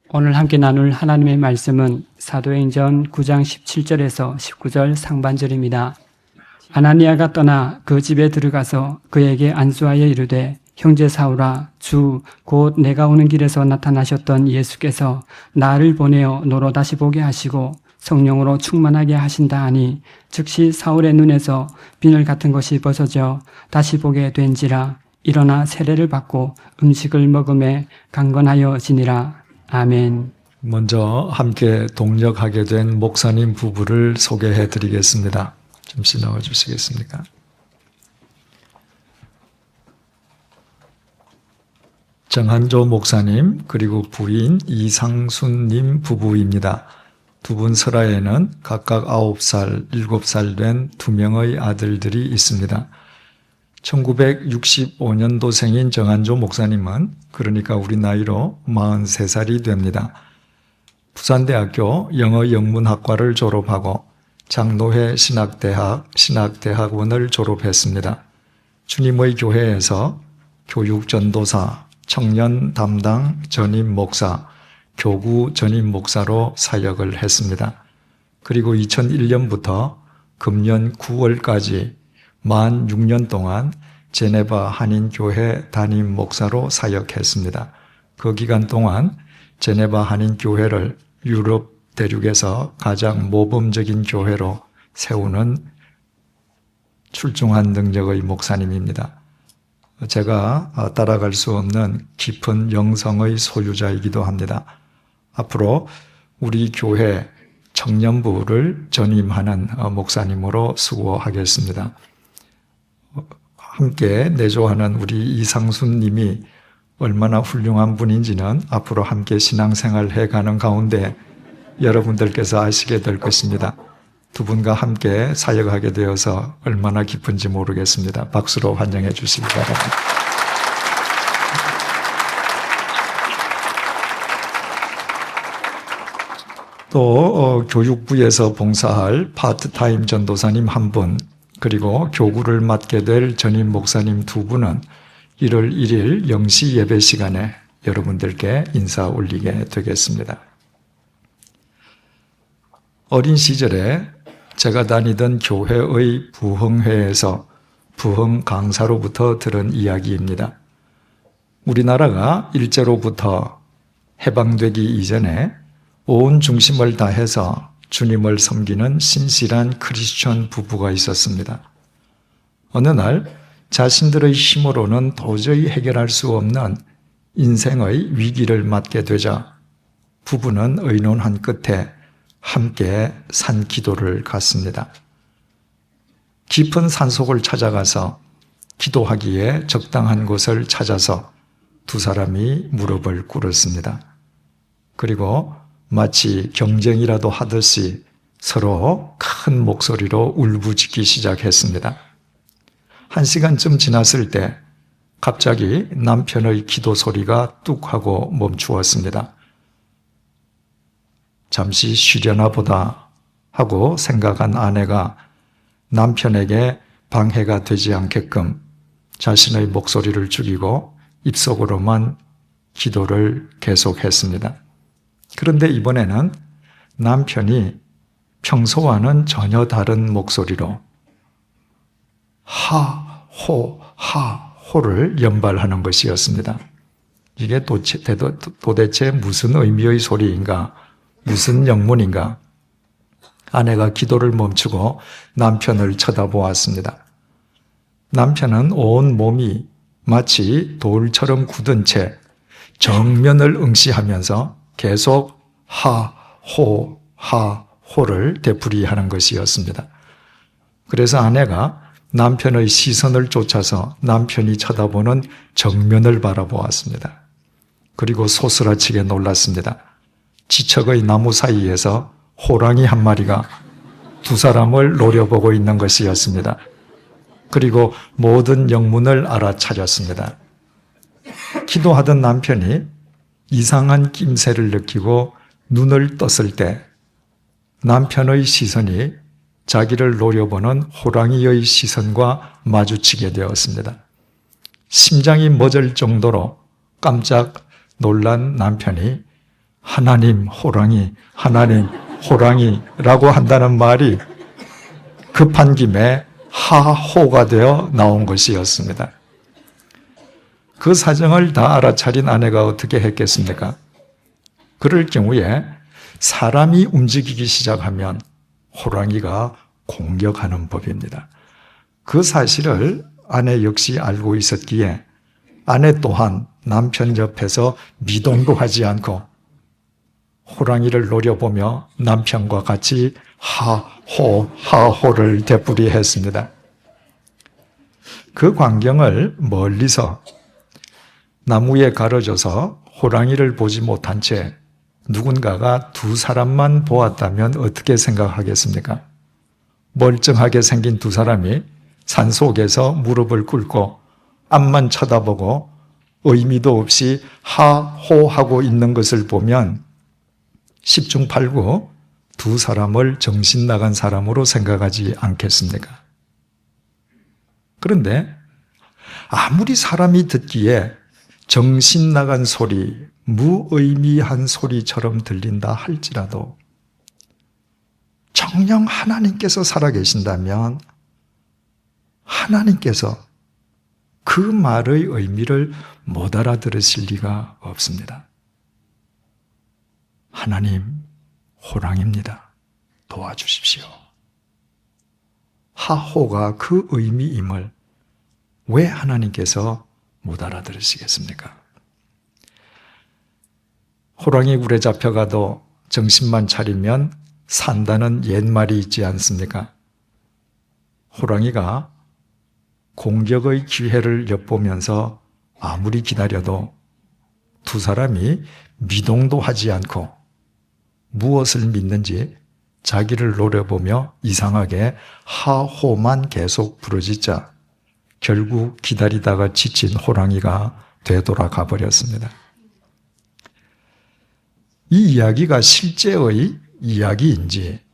오늘 함께 나눌 하나님의 말씀은 사도행전 9장 17절에서 19절 상반절입니다. 아나니아가 떠나 그 집에 들어가서 그에게 안수하여 이르되 형제 사울아, 주 곧 내가 오는 길에서 나타나셨던 예수께서 나를 보내어 너로 다시 보게 하시고 성령으로 충만하게 하신다 하니 즉시 사울의 눈에서 비늘 같은 것이 벗어져 다시 보게 된지라. 일어나 세례를 받고 음식을 먹음에 강건하여 지니라. 아멘. 먼저 함께 동역하게 된 목사님 부부를 소개해 드리겠습니다. 잠시 나와 주시겠습니까? 정한조 목사님 그리고 부인 이상순님 부부입니다. 두 분 설아에는 각각 9살, 7살 된 2명의 아들들이 있습니다. 1965년도생인 정한조 목사님은 그러니까 우리 나이로 43살이 됩니다. 부산대학교 영어영문학과를 졸업하고 장로회 신학대학 신학대학원을 졸업했습니다. 주님의 교회에서 교육전도사, 청년 담당 전임 목사, 교구 전임 목사로 사역을 했습니다. 그리고 2001년부터 금년 9월까지 만 6년 동안 제네바 한인교회 담임 목사로 사역했습니다. 그 기간 동안 제네바 한인교회를 유럽 대륙에서 가장 모범적인 교회로 세우는 출중한 능력의 목사님입니다. 제가 따라갈 수 없는 깊은 영성의 소유자이기도 합니다. 앞으로 우리 교회 청년부를 전임하는 목사님으로 수고하겠습니다. 함께 내조하는 우리 이상순 님이 얼마나 훌륭한 분인지는 앞으로 함께 신앙생활 해가는 가운데 여러분들께서 아시게 될 것입니다. 두 분과 함께 사역하게 되어서 얼마나 기쁜지 모르겠습니다. 박수로 환영해 주시기 바랍니다. 또 교육부에서 봉사할 파트타임 전도사님 한 분, 그리고 교구를 맡게 될 전임 목사님 두 분은 1월 1일 0시 예배 시간에 여러분들께 인사 올리게 되겠습니다. 어린 시절에 제가 다니던 교회의 부흥회에서 부흥 강사로부터 들은 이야기입니다. 우리나라가 일제로부터 해방되기 이전에 온 중심을 다해서 주님을 섬기는 신실한 크리스천 부부가 있었습니다. 어느 날 자신들의 힘으로는 도저히 해결할 수 없는 인생의 위기를 맞게 되자 부부는 의논한 끝에 함께 산기도를 갔습니다. 깊은 산속을 찾아가서 기도하기에 적당한 곳을 찾아서 두 사람이 무릎을 꿇었습니다. 그리고 마치 경쟁이라도 하듯이 서로 큰 목소리로 울부짖기 시작했습니다. 1시간쯤 지났을 때 갑자기 남편의 기도 소리가 뚝 하고 멈추었습니다. 잠시 쉬려나 보다 하고 생각한 아내가 남편에게 방해가 되지 않게끔 자신의 목소리를 죽이고 입속으로만 기도를 계속했습니다. 그런데 이번에는 남편이 평소와는 전혀 다른 목소리로 하호를 연발하는 것이었습니다. 이게 도대체 무슨 의미의 소리인가? 무슨 영문인가? 아내가 기도를 멈추고 남편을 쳐다보았습니다. 남편은 온 몸이 마치 돌처럼 굳은 채 정면을 응시하면서 계속 하호를 되풀이하는 것이었습니다. 그래서 아내가 남편의 시선을 쫓아서 남편이 쳐다보는 정면을 바라보았습니다. 그리고 소스라치게 놀랐습니다. 지척의 나무 사이에서 호랑이 한 마리가 두 사람을 노려보고 있는 것이었습니다. 그리고 모든 영문을 알아차렸습니다. 기도하던 남편이 이상한 낌새를 느끼고 눈을 떴을 때 남편의 시선이 자기를 노려보는 호랑이의 시선과 마주치게 되었습니다. 심장이 멎을 정도로 깜짝 놀란 남편이 하나님 호랑이라고 한다는 말이 급한 김에 하호가 되어 나온 것이었습니다. 그 사정을 다 알아차린 아내가 어떻게 했겠습니까? 그럴 경우에 사람이 움직이기 시작하면 호랑이가 공격하는 법입니다. 그 사실을 아내 역시 알고 있었기에 아내 또한 남편 옆에서 미동도 하지 않고 호랑이를 노려보며 남편과 같이 하호를 되풀이했습니다. 그 광경을 멀리서 나무에 가려져서 호랑이를 보지 못한 채 누군가가 두 사람만 보았다면 어떻게 생각하겠습니까? 멀쩡하게 생긴 두 사람이 산속에서 무릎을 꿇고 앞만 쳐다보고 의미도 없이 하호하고 있는 것을 보면 10중 8구 두 사람을 정신 나간 사람으로 생각하지 않겠습니까? 그런데 아무리 사람이 듣기에 정신 나간 소리, 무의미한 소리처럼 들린다 할지라도 정녕 하나님께서 살아계신다면 하나님께서 그 말의 의미를 못 알아들으실 리가 없습니다. 하나님, 호랑입니다. 도와주십시오. 하호가 그 의미임을 왜 하나님께서 못 알아들으시겠습니까? 호랑이 굴에 잡혀가도 정신만 차리면 산다는 옛말이 있지 않습니까? 호랑이가 공격의 기회를 엿보면서 아무리 기다려도 두 사람이 미동도 하지 않고 무엇을 믿는지 자기를 노려보며 이상하게 하호만 계속 부르짖자 결국 기다리다가 지친 호랑이가 되돌아가 버렸습니다. 이 이야기가 실제의 이야기인지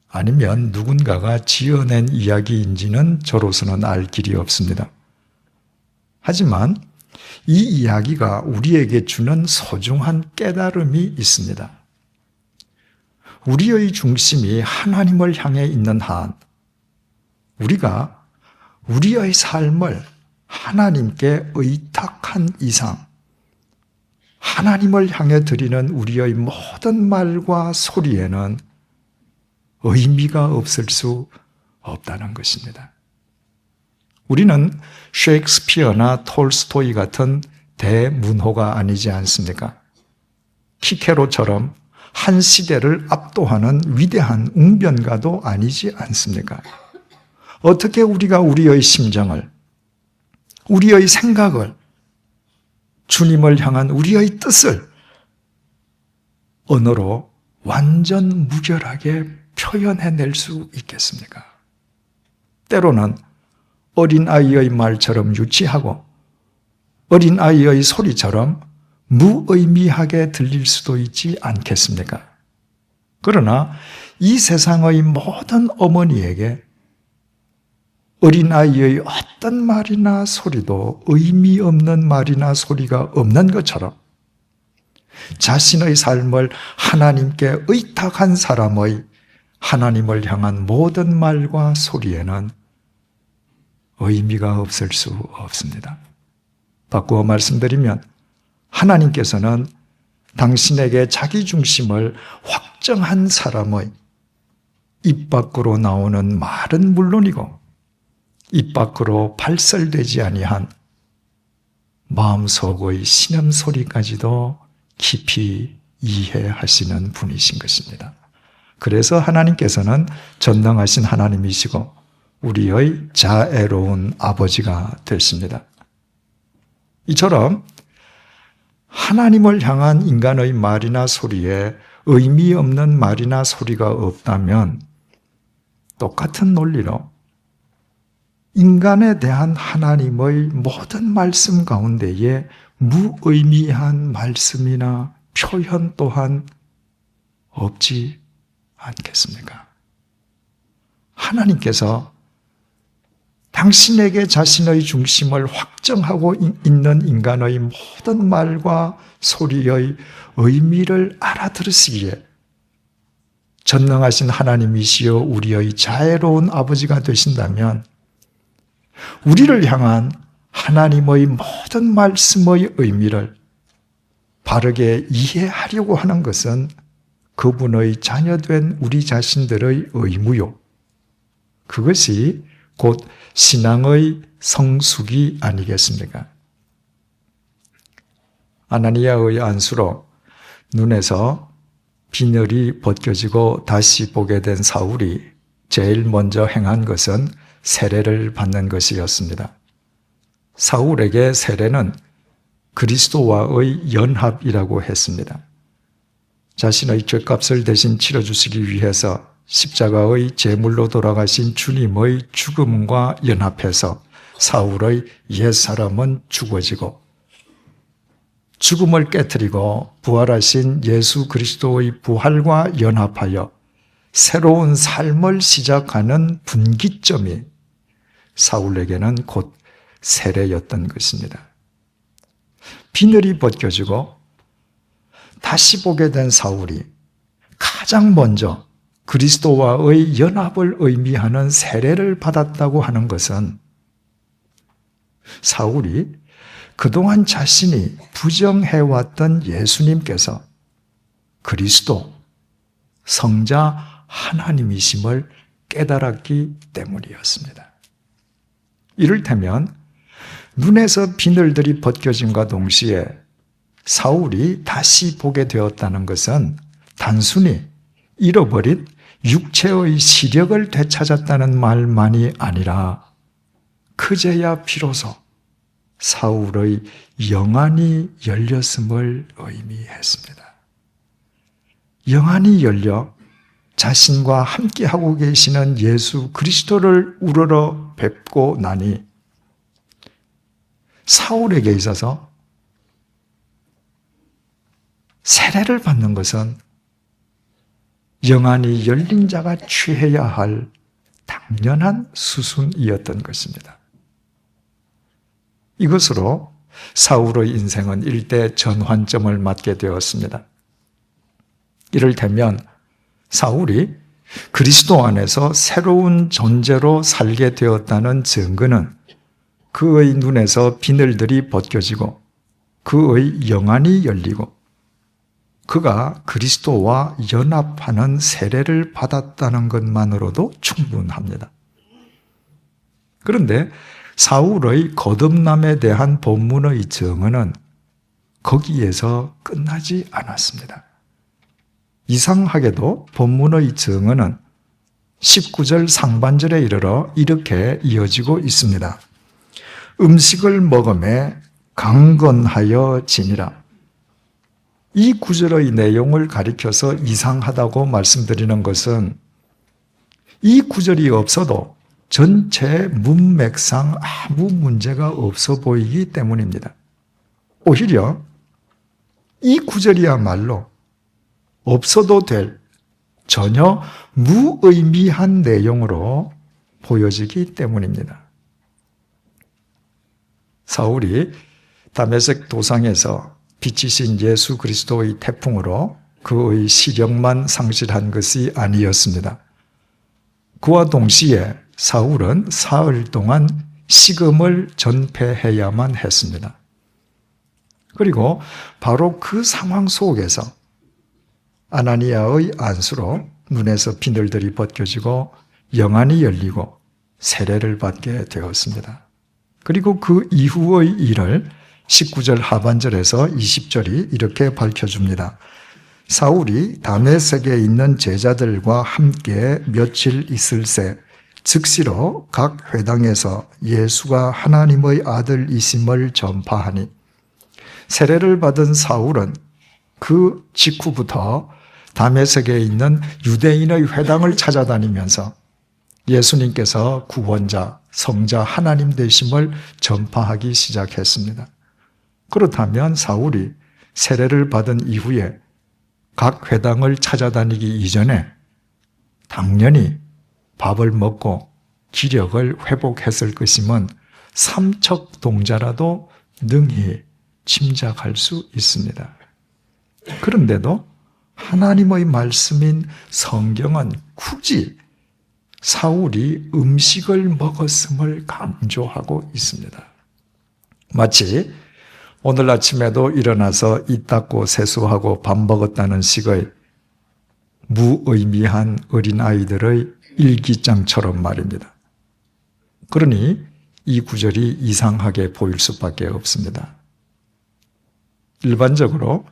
아니면 누군가가 지어낸 이야기인지는 저로서는 알 길이 없습니다. 하지만 이 이야기가 우리에게 주는 소중한 깨달음이 있습니다. 우리의 중심이 하나님을 향해 있는 한 우리가 우리의 삶을 하나님께 의탁한 이상 하나님을 향해 드리는 우리의 모든 말과 소리에는 의미가 없을 수 없다는 것입니다. 우리는 셰익스피어나 톨스토이 같은 대문호가 아니지 않습니까? 키케로처럼 한 시대를 압도하는 위대한 웅변가도 아니지 않습니까? 어떻게 우리가 우리의 심정을, 우리의 생각을, 주님을 향한 우리의 뜻을 언어로 완전 무결하게 표현해낼 수 있겠습니까? 때로는 어린아이의 말처럼 유치하고 어린아이의 소리처럼 무의미하게 들릴 수도 있지 않겠습니까? 그러나 이 세상의 모든 어머니에게 어린아이의 어떤 말이나 소리도 의미 없는 말이나 소리가 없는 것처럼 자신의 삶을 하나님께 의탁한 사람의 하나님을 향한 모든 말과 소리에는 의미가 없을 수 없습니다. 바꾸어 말씀드리면 하나님께서는 당신에게 자기 중심을 확정한 사람의 입 밖으로 나오는 말은 물론이고 입 밖으로 발설되지 아니한 마음속의 신음소리까지도 깊이 이해하시는 분이신 것입니다. 그래서 하나님께서는 전능하신 하나님이시고 우리의 자애로운 아버지가 되십니다. 이처럼 하나님을 향한 인간의 말이나 소리에 의미 없는 말이나 소리가 없다면 똑같은 논리로 인간에 대한 하나님의 모든 말씀 가운데에 무의미한 말씀이나 표현 또한 없지 않겠습니까? 하나님께서 당신에게 자신의 중심을 확정하고 있는 인간의 모든 말과 소리의 의미를 알아들으시기에 전능하신 하나님이시여 우리의 자애로운 아버지가 되신다면 우리를 향한 하나님의 모든 말씀의 의미를 바르게 이해하려고 하는 것은 그분의 자녀된 우리 자신들의 의무요. 그것이 곧 신앙의 성숙이 아니겠습니까? 아나니아의 안수로 눈에서 비늘이 벗겨지고 다시 보게 된 사울이 제일 먼저 행한 것은 세례를 받는 것이었습니다. 사울에게 세례는 그리스도와의 연합이라고 했습니다. 자신의 죄값을 대신 치러주시기 위해서 십자가의 제물로 돌아가신 주님의 죽음과 연합해서 사울의 옛사람은 죽어지고 죽음을 깨뜨리고 부활하신 예수 그리스도의 부활과 연합하여 새로운 삶을 시작하는 분기점이 사울에게는 곧 세례였던 것입니다. 비늘이 벗겨지고 다시 보게 된 사울이 가장 먼저 그리스도와의 연합을 의미하는 세례를 받았다고 하는 것은 사울이 그동안 자신이 부정해왔던 예수님께서 그리스도, 성자 하나님이심을 깨달았기 때문이었습니다. 이를테면 눈에서 비늘들이 벗겨짐과 동시에 사울이 다시 보게 되었다는 것은 단순히 잃어버린 육체의 시력을 되찾았다는 말만이 아니라 그제야 비로소 사울의 영안이 열렸음을 의미했습니다. 영안이 열려 자신과 함께하고 계시는 예수 그리스도를 우러러 뵙고 나니 사울에게 있어서 세례를 받는 것은 영안이 열린 자가 취해야 할 당연한 수순이었던 것입니다. 이것으로 사울의 인생은 일대 전환점을 맞게 되었습니다. 이를테면 사울이 그리스도 안에서 새로운 존재로 살게 되었다는 증거는 그의 눈에서 비늘들이 벗겨지고 그의 영안이 열리고 그가 그리스도와 연합하는 세례를 받았다는 것만으로도 충분합니다. 그런데 사울의 거듭남에 대한 본문의 증언은 거기에서 끝나지 않았습니다. 이상하게도 본문의 증언은 19절 상반절에 이르러 이렇게 이어지고 있습니다. 음식을 먹음에 강건하여 지니라. 이 구절의 내용을 가리켜서 이상하다고 말씀드리는 것은 이 구절이 없어도 전체 문맥상 아무 문제가 없어 보이기 때문입니다. 오히려 이 구절이야말로 없어도 될 전혀 무의미한 내용으로 보여지기 때문입니다. 사울이 다메섹 도상에서 빛이신 예수 그리스도의 태풍으로 그의 시력만 상실한 것이 아니었습니다. 그와 동시에 사울은 사흘 동안 식음을 전폐해야만 했습니다. 그리고 바로 그 상황 속에서 아나니아의 안수로 눈에서 비늘들이 벗겨지고 영안이 열리고 세례를 받게 되었습니다. 그리고 그 이후의 일을 19절 하반절에서 20절이 이렇게 밝혀줍니다. 사울이 다메섹에 있는 제자들과 함께 며칠 있을새 즉시로 각 회당에서 예수가 하나님의 아들이심을 전파하니 세례를 받은 사울은 그 직후부터 다메섹에 있는 유대인의 회당을 찾아다니면서 예수님께서 구원자, 성자 하나님 되심을 전파하기 시작했습니다. 그렇다면 사울이 세례를 받은 이후에 각 회당을 찾아다니기 이전에 당연히 밥을 먹고 기력을 회복했을 것임은 삼척 동자라도 능히 짐작할 수 있습니다. 그런데도 하나님의 말씀인 성경은 굳이 사울이 음식을 먹었음을 강조하고 있습니다. 마치 오늘 아침에도 일어나서 이 닦고 세수하고 밥 먹었다는 식의 무의미한 어린아이들의 일기장처럼 말입니다. 그러니 이 구절이 이상하게 보일 수밖에 없습니다. 일반적으로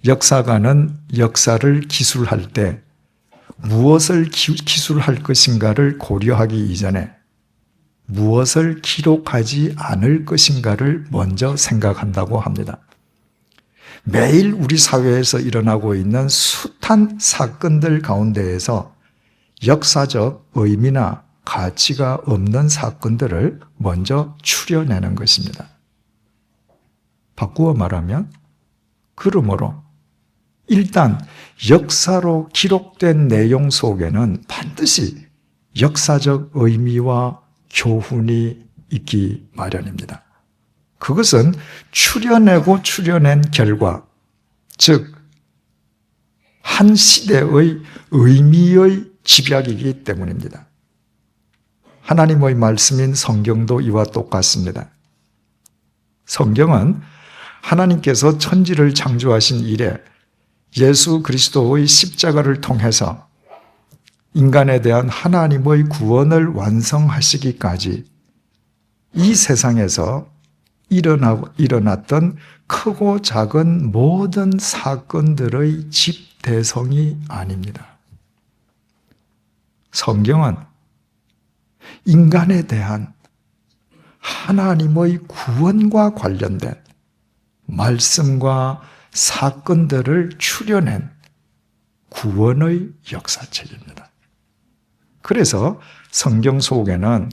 역사가는 역사를 기술할 때 무엇을 기술할 것인가를 고려하기 이전에 무엇을 기록하지 않을 것인가를 먼저 생각한다고 합니다. 매일 우리 사회에서 일어나고 있는 숱한 사건들 가운데에서 역사적 의미나 가치가 없는 사건들을 먼저 추려내는 것입니다. 바꾸어 말하면 그러므로 일단 역사로 기록된 내용 속에는 반드시 역사적 의미와 교훈이 있기 마련입니다. 그것은 추려낸 결과, 즉 한 시대의 의미의 집약이기 때문입니다. 하나님의 말씀인 성경도 이와 똑같습니다. 성경은 하나님께서 천지를 창조하신 이래 예수 그리스도의 십자가를 통해서 인간에 대한 하나님의 구원을 완성하시기까지 이 세상에서 일어났던 크고 작은 모든 사건들의 집대성이 아닙니다. 성경은 인간에 대한 하나님의 구원과 관련된 말씀과 사건들을 추려낸 구원의 역사책입니다. 그래서 성경 속에는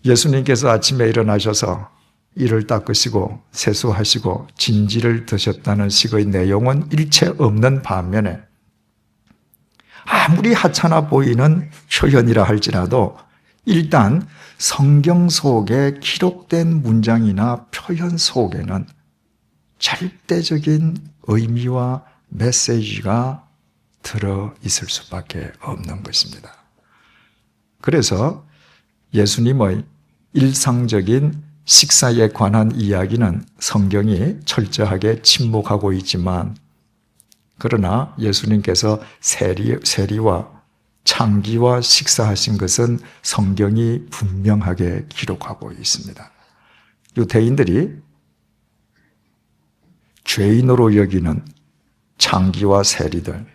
예수님께서 아침에 일어나셔서 이를 닦으시고 세수하시고 진지를 드셨다는 식의 내용은 일체 없는 반면에 아무리 하찮아 보이는 표현이라 할지라도 일단 성경 속에 기록된 문장이나 표현 속에는 절대적인 의미와 메시지가 들어 있을 수밖에 없는 것입니다. 그래서 예수님의 일상적인 식사에 관한 이야기는 성경이 철저하게 침묵하고 있지만, 그러나 예수님께서 세리와 창기와 식사하신 것은 성경이 분명하게 기록하고 있습니다. 유대인들이 죄인으로 여기는 창기와 세리들,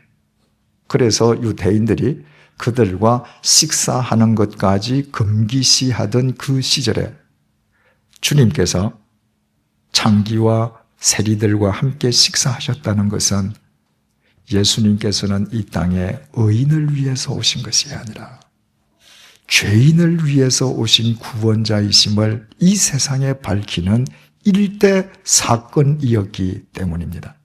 그래서 유대인들이 그들과 식사하는 것까지 금기시하던 그 시절에 주님께서 창기와 세리들과 함께 식사하셨다는 것은 예수님께서는 이 땅에 의인을 위해서 오신 것이 아니라 죄인을 위해서 오신 구원자이심을 이 세상에 밝히는 일대 사건이었기 때문입니다.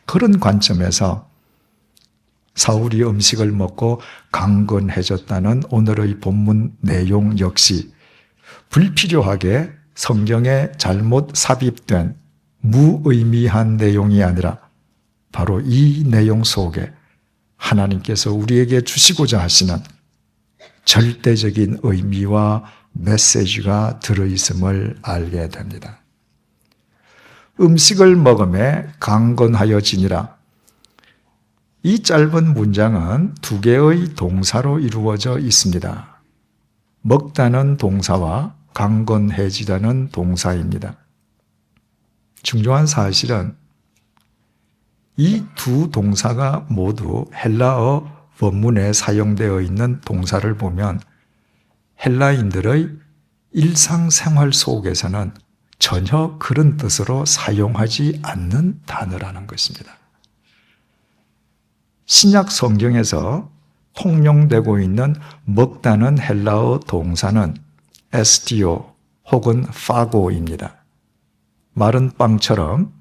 그런 관점에서 사울이 음식을 먹고 강건해졌다는 오늘의 본문 내용 역시 불필요하게 성경에 잘못 삽입된 무의미한 내용이 아니라 바로 이 내용 속에 하나님께서 우리에게 주시고자 하시는 절대적인 의미와 메시지가 들어있음을 알게 됩니다. 음식을 먹음에 강건하여지니라. 이 짧은 문장은 두 개의 동사로 이루어져 있습니다. 먹다는 동사와 강건해지다는 동사입니다. 중요한 사실은 이 두 동사가 모두 헬라어 원문에 사용되어 있는 동사를 보면 헬라인들의 일상생활 속에서는 전혀 그런 뜻으로 사용하지 않는 단어라는 것입니다. 신약 성경에서 통용되고 있는 먹다는 헬라어 동사는 에스티오 혹은 파고입니다. 마른 빵처럼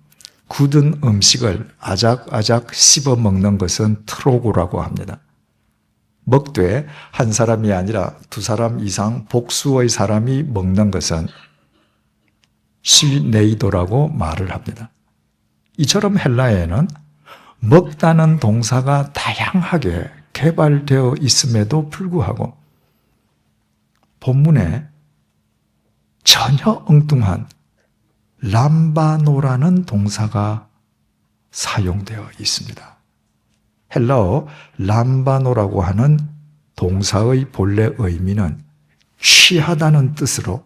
굳은 음식을 아작아작 씹어 먹는 것은 트로고라고 합니다. 먹되 한 사람이 아니라 두 사람 이상 복수의 사람이 먹는 것은 시네이도라고 말을 합니다. 이처럼 헬라에는 먹다는 동사가 다양하게 개발되어 있음에도 불구하고 본문에 전혀 엉뚱한 람바노라는 동사가 사용되어 있습니다. 헬라어 람바노라고 하는 동사의 본래 의미는 취하다는 뜻으로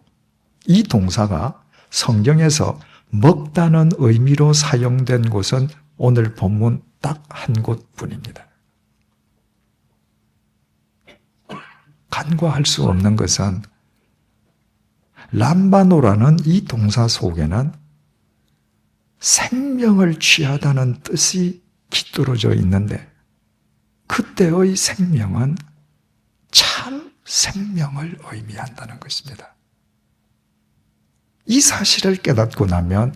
이 동사가 성경에서 먹다는 의미로 사용된 곳은 오늘 본문 딱 한 곳뿐입니다. 간과할 수 없는 것은 람바노라는 이 동사 속에는 생명을 취하다는 뜻이 깃들어져 있는데 그때의 생명은 참 생명을 의미한다는 것입니다. 이 사실을 깨닫고 나면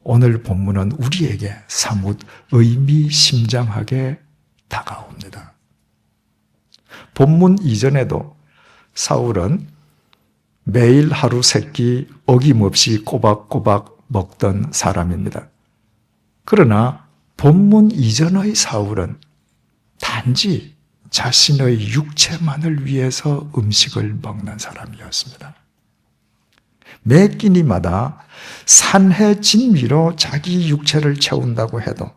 오늘 본문은 우리에게 사뭇 의미심장하게 다가옵니다. 본문 이전에도 사울은 매일 하루 세 끼 어김없이 꼬박꼬박 먹던 사람입니다. 그러나 본문 이전의 사울은 단지 자신의 육체만을 위해서 음식을 먹는 사람이었습니다. 매 끼니마다 산해 진미로 자기 육체를 채운다고 해도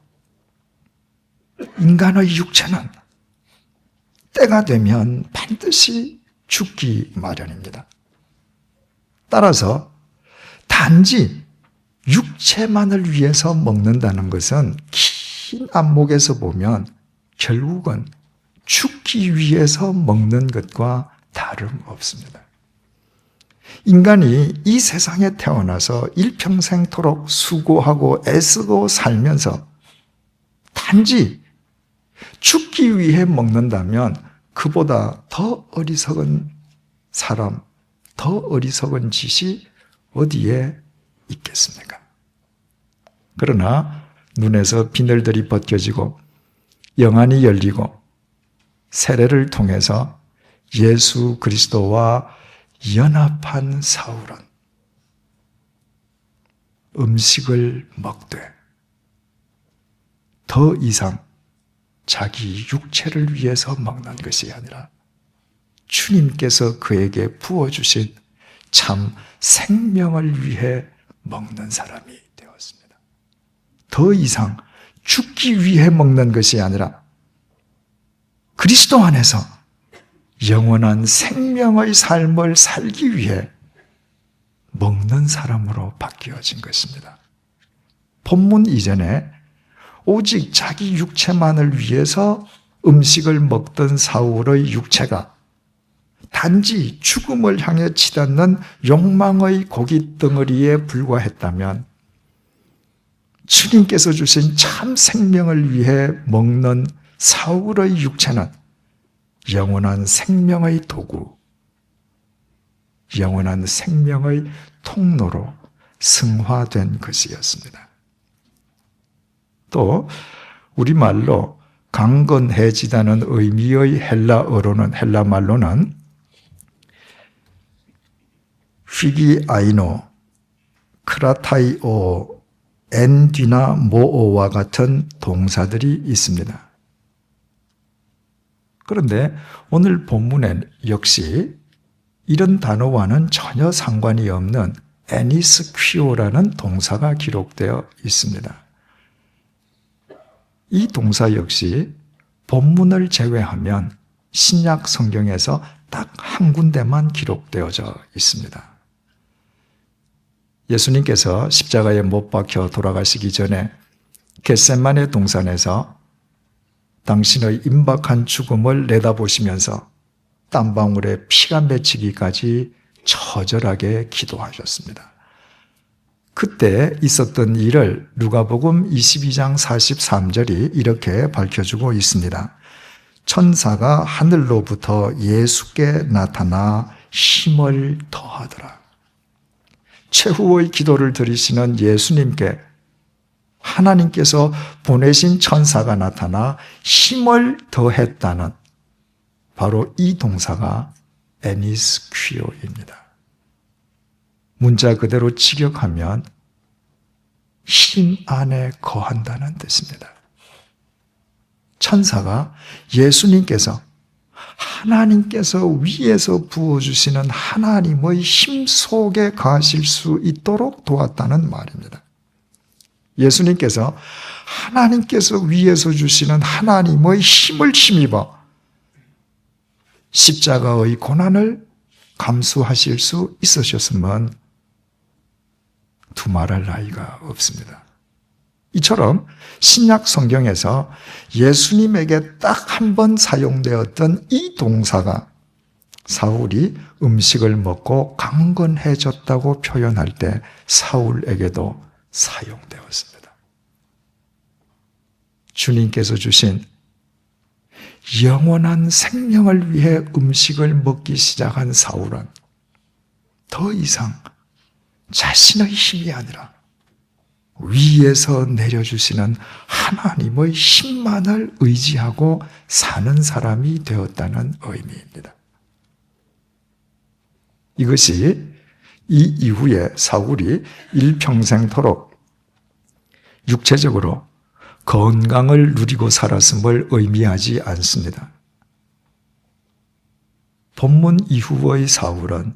인간의 육체는 때가 되면 반드시 죽기 마련입니다. 따라서 단지 육체만을 위해서 먹는다는 것은 긴 안목에서 보면 결국은 죽기 위해서 먹는 것과 다름없습니다. 인간이 이 세상에 태어나서 일평생토록 수고하고 애쓰고 살면서 단지 죽기 위해 먹는다면 그보다 더 어리석은 사람, 더 어리석은 짓이 어디에 있겠습니까? 그러나 눈에서 비늘들이 벗겨지고 영안이 열리고 세례를 통해서 예수 그리스도와 연합한 사울은 음식을 먹되 더 이상 자기 육체를 위해서 먹는 것이 아니라 주님께서 그에게 부어주신 참 생명을 위해 먹는 사람이 되었습니다. 더 이상 죽기 위해 먹는 것이 아니라 그리스도 안에서 영원한 생명의 삶을 살기 위해 먹는 사람으로 바뀌어진 것입니다. 본문 이전에 오직 자기 육체만을 위해서 음식을 먹던 사울의 육체가 단지 죽음을 향해 치닫는 욕망의 고깃 덩어리에 불과했다면 주님께서 주신 참 생명을 위해 먹는 사울의 육체는 영원한 생명의 도구, 영원한 생명의 통로로 승화된 것이었습니다. 또 우리말로 강건해지다는 의미의 헬라 말로는 휘기아이노, 크라타이오, 엔디나모오와 같은 동사들이 있습니다. 그런데 오늘 본문엔 역시 이런 단어와는 전혀 상관이 없는 에니스퀴오라는 동사가 기록되어 있습니다. 이 동사 역시 본문을 제외하면 신약 성경에서 딱 한 군데만 기록되어져 있습니다. 예수님께서 십자가에 못 박혀 돌아가시기 전에 겟세마네 동산에서 당신의 임박한 죽음을 내다보시면서 땀방울에 피가 맺히기까지 처절하게 기도하셨습니다. 그때 있었던 일을 누가복음 22장 43절이 이렇게 밝혀주고 있습니다. 천사가 하늘로부터 예수께 나타나 힘을 더하더라. 최후의 기도를 드리시는 예수님께 하나님께서 보내신 천사가 나타나 힘을 더했다는 바로 이 동사가 에니스퀴오입니다. 문자 그대로 직역하면 힘 안에 거한다는 뜻입니다. 천사가 예수님께서 하나님께서 위에서 부어주시는 하나님의 힘 속에 가실 수 있도록 도왔다는 말입니다. 예수님께서 하나님께서 위에서 주시는 하나님의 힘을 힘입어 십자가의 고난을 감수하실 수 있으셨으면 두말할 나위가 없습니다. 이처럼 신약 성경에서 예수님에게 딱 한 번 사용되었던 이 동사가 사울이 음식을 먹고 강건해졌다고 표현할 때 사울에게도 사용되었습니다. 주님께서 주신 영원한 생명을 위해 음식을 먹기 시작한 사울은 더 이상 자신의 힘이 아니라 위에서 내려주시는 하나님의 힘만을 의지하고 사는 사람이 되었다는 의미입니다. 이것이 이 이후에 사울이 일평생토록 육체적으로 건강을 누리고 살았음을 의미하지 않습니다. 본문 이후의 사울은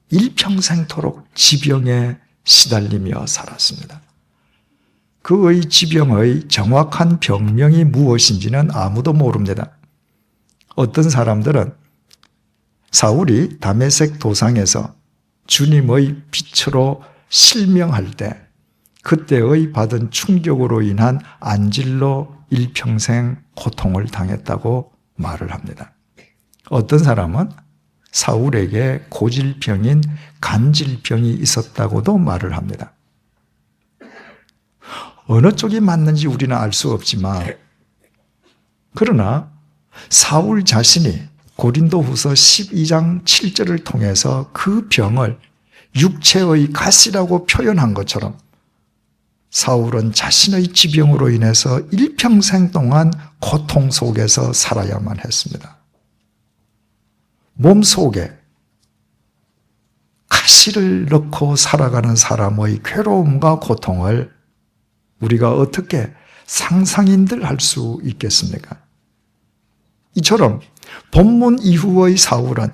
일평생토록 지병에 시달리며 살았습니다. 그의 지병의 정확한 병명이 무엇인지는 아무도 모릅니다. 어떤 사람들은 사울이 다메섹 도상에서 주님의 빛으로 실명할 때 그때의 받은 충격으로 인한 안질로 일평생 고통을 당했다고 말을 합니다. 어떤 사람은 사울에게 고질병인 간질병이 있었다고도 말을 합니다. 어느 쪽이 맞는지 우리는 알 수 없지만 그러나 사울 자신이 고린도후서 12장 7절을 통해서 그 병을 육체의 가시라고 표현한 것처럼 사울은 자신의 지병으로 인해서 일평생 동안 고통 속에서 살아야만 했습니다. 몸 속에 가시를 넣고 살아가는 사람의 괴로움과 고통을 우리가 어떻게 상상인들 할 수 있겠습니까? 이처럼 본문 이후의 사울은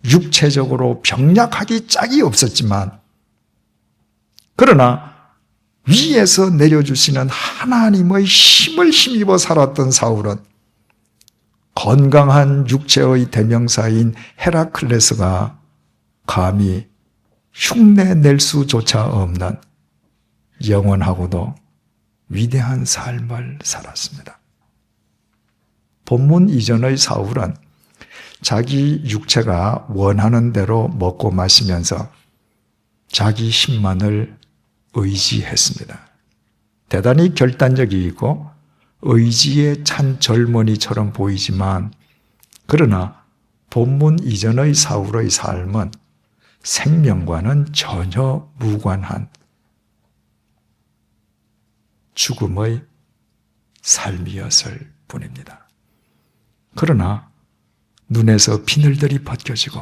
육체적으로 병약하기 짝이 없었지만 그러나 위에서 내려주시는 하나님의 힘을 힘입어 살았던 사울은 건강한 육체의 대명사인 헤라클레스가 감히 흉내낼 수조차 없는 영원하고도 위대한 삶을 살았습니다. 본문 이전의 사울은 자기 육체가 원하는 대로 먹고 마시면서 자기 힘만을 의지했습니다. 대단히 결단적이고 의지에 찬 젊은이처럼 보이지만 그러나 본문 이전의 사울의 삶은 생명과는 전혀 무관한 죽음의 삶이었을 뿐입니다. 그러나 눈에서 비늘들이 벗겨지고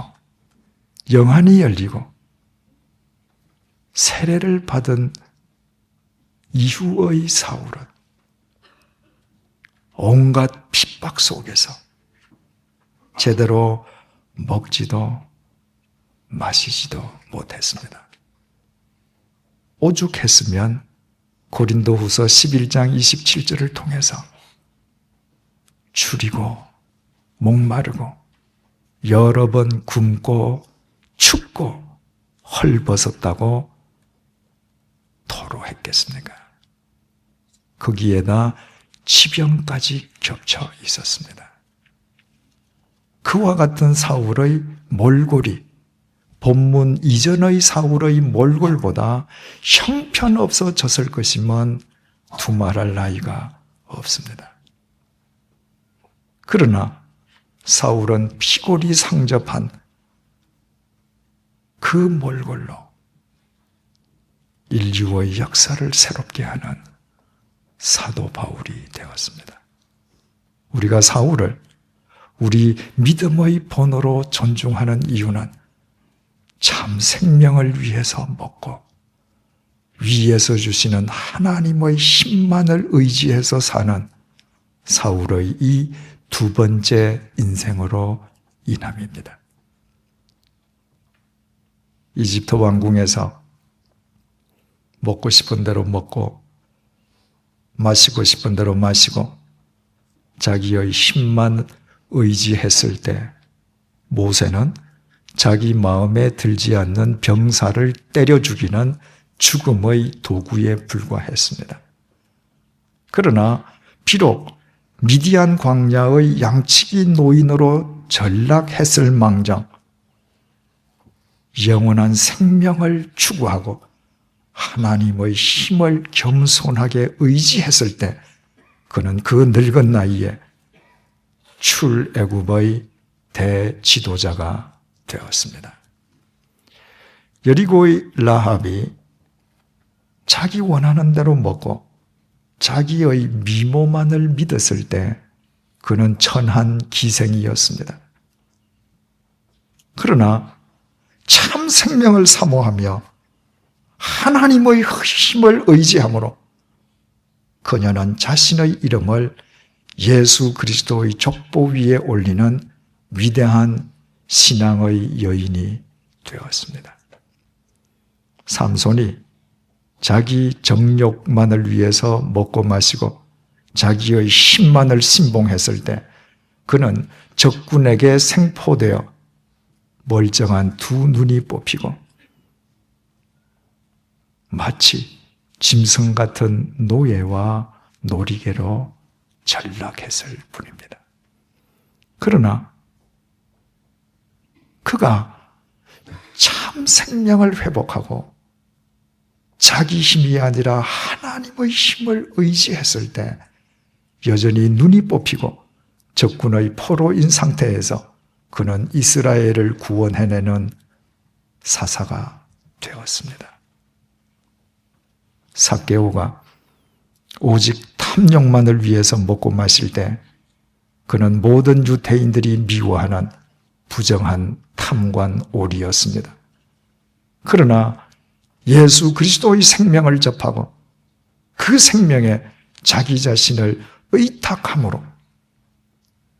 영안이 열리고 세례를 받은 이후의 사울은 온갖 핍박 속에서 제대로 먹지도 마시지도 못했습니다. 오죽했으면 고린도후서 11장 27절을 통해서 추리고 목마르고 여러 번 굶고 춥고 헐벗었다고 토로했겠습니까? 거기에다 지병까지 겹쳐 있었습니다. 그와 같은 사울의 몰골이 본문 이전의 사울의 몰골보다 형편없어졌을 것이면 두말할 나위가 없습니다. 그러나 사울은 피골이 상접한 그 몰골로 인류의 역사를 새롭게 하는 사도 바울이 되었습니다. 우리가 사울을 우리 믿음의 본어로 존중하는 이유는 참 생명을 위해서 먹고 위에서 주시는 하나님의 힘만을 의지해서 사는 사울의 이 두 번째 인생으로 인함입니다. 이집트 왕궁에서 먹고 싶은 대로 먹고 마시고 싶은 대로 마시고 자기의 힘만 의지했을 때 모세는 자기 마음에 들지 않는 병사를 때려 죽이는 죽음의 도구에 불과했습니다. 그러나 비록 미디안 광야의 양치기 노인으로 전락했을 망정 영원한 생명을 추구하고 하나님의 힘을 겸손하게 의지했을 때 그는 그 늙은 나이에 출애굽의 대지도자가 되었습니다. 여리고의 라합이 자기 원하는 대로 먹고 자기의 미모만을 믿었을 때 그는 천한 기생이었습니다. 그러나 참 생명을 사모하며 하나님의 힘을 의지함으로 그녀는 자신의 이름을 예수 그리스도의 족보 위에 올리는 위대한 신앙의 여인이 되었습니다. 삼손이 자기 정욕만을 위해서 먹고 마시고 자기의 힘만을 신봉했을 때 그는 적군에게 생포되어 멀쩡한 두 눈이 뽑히고 마치 짐승 같은 노예와 놀이개로 전락했을 뿐입니다. 그러나 그가 참 생명을 회복하고 자기 힘이 아니라 하나님의 힘을 의지했을 때 여전히 눈이 뽑히고 적군의 포로인 상태에서 그는 이스라엘을 구원해내는 사사가 되었습니다. 삭개오가 오직 탐욕만을 위해서 먹고 마실 때 그는 모든 유대인들이 미워하는 부정한 탐관오리였습니다. 그러나 예수 그리스도의 생명을 접하고 그 생명에 자기 자신을 의탁함으로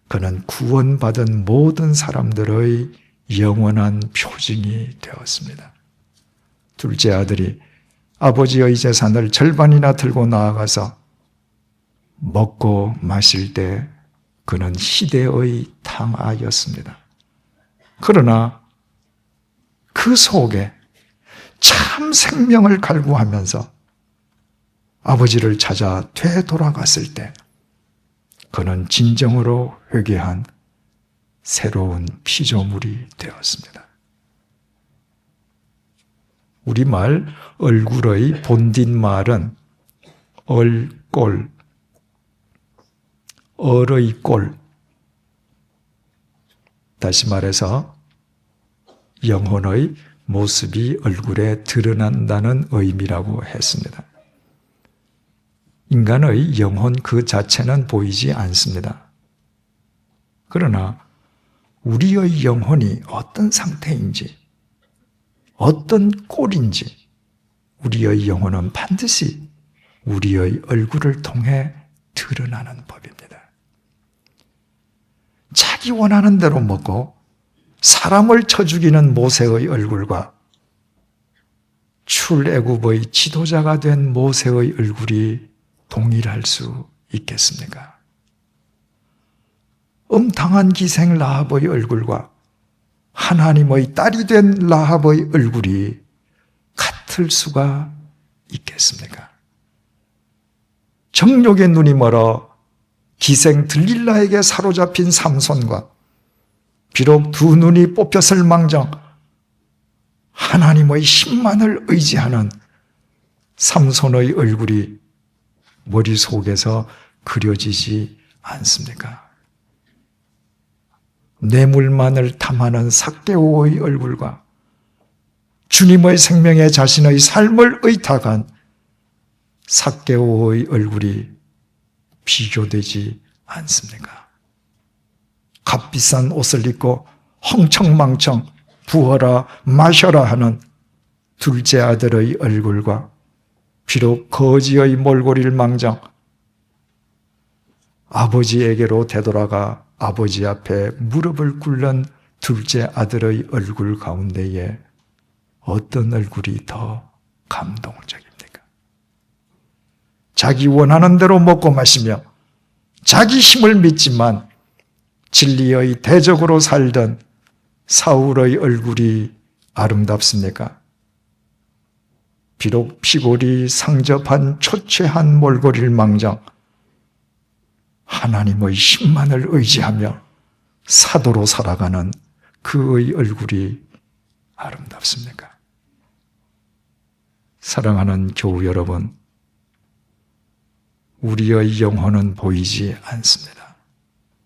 그는 구원받은 모든 사람들의 영원한 표징이 되었습니다. 둘째 아들이 아버지의 재산을 절반이나 들고 나아가서 먹고 마실 때 그는 희대의 탕아였습니다. 그러나 그 속에 참 생명을 갈구하면서 아버지를 찾아 되돌아갔을 때 그는 진정으로 회개한 새로운 피조물이 되었습니다. 우리말 얼굴의 본딘말은 얼꼴, 얼의 꼴, 다시 말해서 영혼의 모습이 얼굴에 드러난다는 의미라고 했습니다. 인간의 영혼 그 자체는 보이지 않습니다. 그러나 우리의 영혼이 어떤 상태인지, 어떤 꼴인지 우리의 영혼은 반드시 우리의 얼굴을 통해 드러나는 법입니다. 자기 원하는 대로 먹고 사람을 쳐 죽이는 모세의 얼굴과 출애굽의 지도자가 된 모세의 얼굴이 동일할 수 있겠습니까? 음탕한 기생 라합의 얼굴과 하나님의 딸이 된 라합의 얼굴이 같을 수가 있겠습니까? 정욕의 눈이 멀어 기생 들릴라에게 사로잡힌 삼손과 비록 두 눈이 뽑혔을 망정 하나님의 힘만을 의지하는 삼손의 얼굴이 머릿속에서 그려지지 않습니까? 뇌물만을 탐하는 삭개오의 얼굴과 주님의 생명에 자신의 삶을 의탁한 삭개오의 얼굴이 비교되지 않습니까? 값비싼 옷을 입고 흥청망청 부어라 마셔라 하는 둘째 아들의 얼굴과 비록 거지의 몰골일 망정 아버지에게로 되돌아가 아버지 앞에 무릎을 꿇는 둘째 아들의 얼굴 가운데에 어떤 얼굴이 더 감동적입니까? 자기 원하는 대로 먹고 마시며 자기 힘을 믿지만 진리의 대적으로 살던 사울의 얼굴이 아름답습니까? 비록 피골이 상접한 초췌한 몰골일 망정 하나님의 힘만을 의지하며 사도로 살아가는 그의 얼굴이 아름답습니까? 사랑하는 교우 여러분, 우리의 영혼은 보이지 않습니다.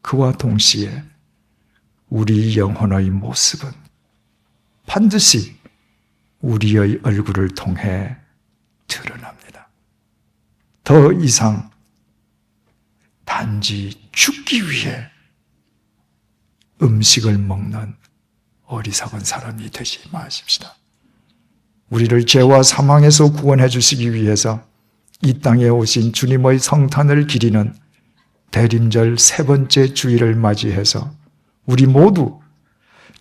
그와 동시에 우리 영혼의 모습은 반드시 우리의 얼굴을 통해 드러납니다. 더 이상 단지 죽기 위해 음식을 먹는 어리석은 사람이 되지 마십시다. 우리를 죄와 사망에서 구원해 주시기 위해서 이 땅에 오신 주님의 성탄을 기리는 대림절 세 번째 주일을 맞이해서 우리 모두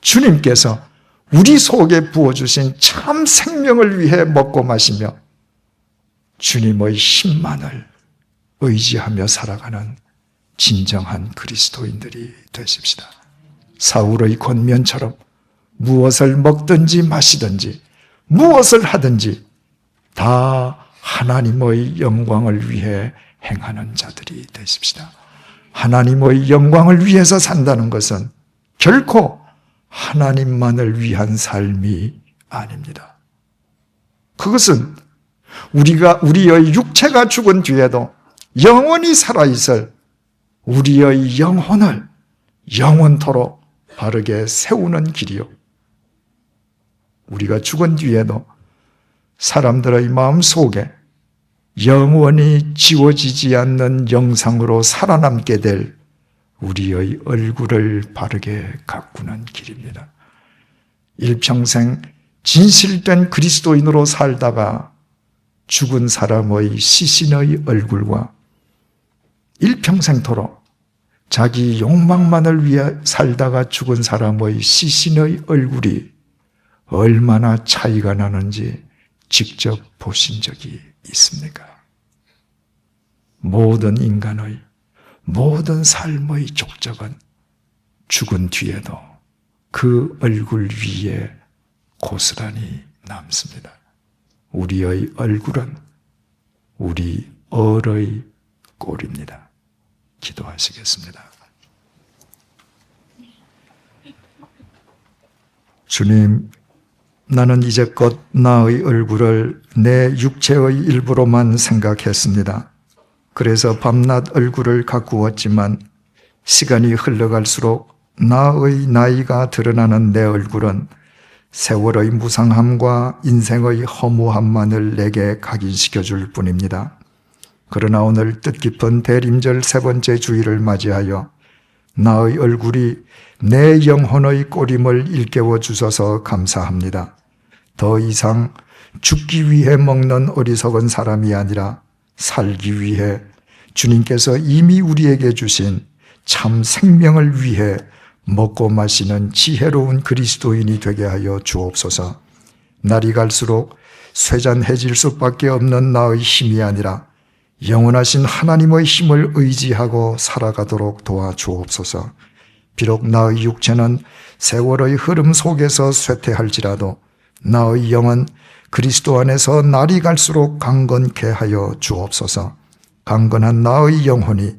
주님께서 우리 속에 부어주신 참 생명을 위해 먹고 마시며 주님의 힘만을 의지하며 살아가는 진정한 그리스도인들이 되십시다. 사울의 권면처럼 무엇을 먹든지 마시든지 무엇을 하든지 다 하나님의 영광을 위해 행하는 자들이 되십시다. 하나님의 영광을 위해서 산다는 것은 결코 하나님만을 위한 삶이 아닙니다. 그것은 우리의 육체가 죽은 뒤에도 영원히 살아있을 우리의 영혼을 영원토록 바르게 세우는 길이요. 우리가 죽은 뒤에도 사람들의 마음 속에 영원히 지워지지 않는 영상으로 살아남게 될 우리의 얼굴을 바르게 가꾸는 길입니다. 일평생 진실된 그리스도인으로 살다가 죽은 사람의 시신의 얼굴과 일평생토록 자기 욕망만을 위해 살다가 죽은 사람의 시신의 얼굴이 얼마나 차이가 나는지 직접 보신 적이 있습니까? 모든 인간의 모든 삶의 족적은 죽은 뒤에도 그 얼굴 위에 고스란히 남습니다. 우리의 얼굴은 우리 얼의 꼴입니다. 기도하시겠습니다. 주님, 나는 이제껏 나의 얼굴을 내 육체의 일부로만 생각했습니다. 그래서 밤낮 얼굴을 가꾸었지만 시간이 흘러갈수록 나의 나이가 드러나는 내 얼굴은 세월의 무상함과 인생의 허무함만을 내게 각인시켜줄 뿐입니다. 그러나 오늘 뜻깊은 대림절 세 번째 주일을 맞이하여 나의 얼굴이 내 영혼의 꼴임을 일깨워 주셔서 감사합니다. 더 이상 죽기 위해 먹는 어리석은 사람이 아니라 살기 위해 주님께서 이미 우리에게 주신 참 생명을 위해 먹고 마시는 지혜로운 그리스도인이 되게 하여 주옵소서. 날이 갈수록 쇠잔해질 수밖에 없는 나의 힘이 아니라 영원하신 하나님의 힘을 의지하고 살아가도록 도와주옵소서. 비록 나의 육체는 세월의 흐름 속에서 쇠퇴할지라도 나의 영은 그리스도 안에서 날이 갈수록 강건케 하여 주옵소서. 강건한 나의 영혼이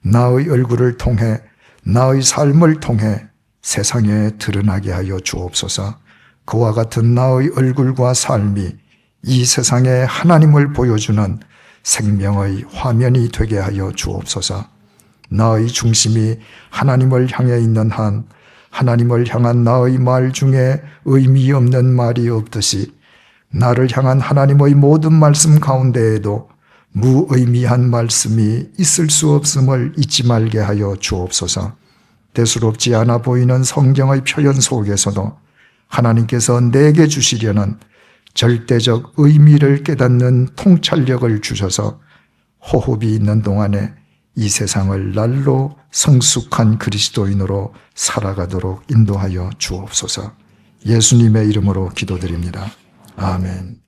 나의 얼굴을 통해 나의 삶을 통해 세상에 드러나게 하여 주옵소서. 그와 같은 나의 얼굴과 삶이 이 세상에 하나님을 보여주는 생명의 화면이 되게 하여 주옵소서. 나의 중심이 하나님을 향해 있는 한 하나님을 향한 나의 말 중에 의미 없는 말이 없듯이 나를 향한 하나님의 모든 말씀 가운데에도 무의미한 말씀이 있을 수 없음을 잊지 말게 하여 주옵소서. 대수롭지 않아 보이는 성경의 표현 속에서도 하나님께서 내게 주시려는 절대적 의미를 깨닫는 통찰력을 주셔서 호흡이 있는 동안에 이 세상을 날로 성숙한 그리스도인으로 살아가도록 인도하여 주옵소서. 예수님의 이름으로 기도드립니다. 아멘.